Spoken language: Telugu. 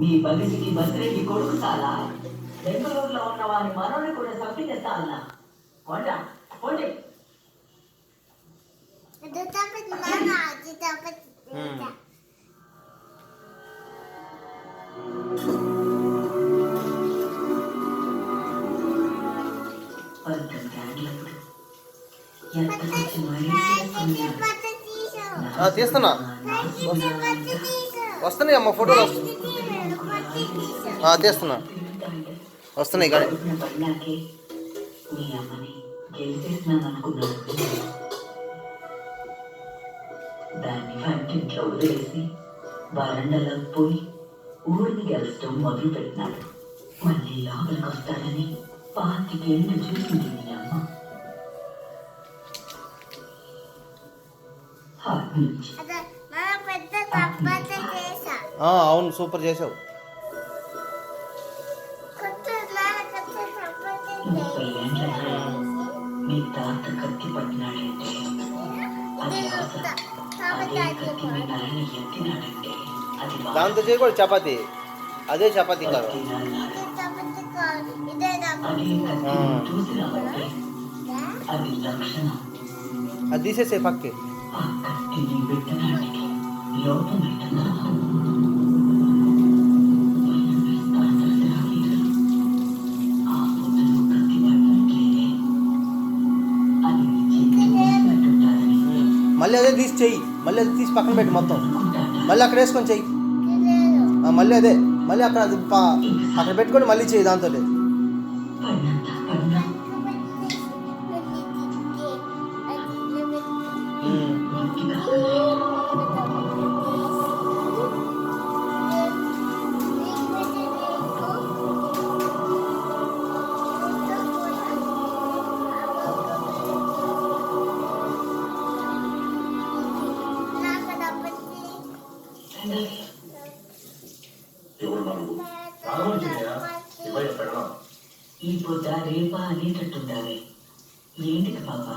మీ బలికి బస్రెడ్డి కొడుకు చాలా బెంగళూరులో ఉన్న వారి మనోని కూడా చంపితేస్తాలనా కొండ పోండి తీస్తున్నా వస్తున్నాయి అమ్మ ఫోటోలు తీస్తున్నా వస్తున్నాయి కానీ దాన్ని వంటింట్లో వదిలేసి వరండలో పోయి ఊరిని గెలచడం మొదలు పెట్టినాడు. మళ్ళీ లోపలికి వస్తాడని 25 ఏళ్ళు చూసింది మీ అమ్మ. అవును సూపర్ చేసావు. 30 ఏళ్ళ మీ తాత కత్తి పట్టినాడంటే అది అదే కత్తి మీ నాయన ఎత్తినాడంటే అది దాంతో చేయకూడదు చపాతి. అదే చపాతి కాదు. చూసినామంటే అది లక్షణం. అది తీసేసే పక్కే. ఆ కత్తిని పెట్టడానికి లోపం పెట్టనా మళ్ళీ అదే తీసి చెయ్యి. మళ్ళీ అది తీసి పక్కన పెట్టి మొత్తం మళ్ళీ అక్కడ వేసుకొని చెయ్యి. మళ్ళీ అదే మళ్ళీ అక్కడ అది అక్కడ పెట్టుకొని మళ్ళీ చెయ్యి దాంతో. ఈ పొద్దు రేపా అనేటట్టుండాలి. ఏంటిది పాప?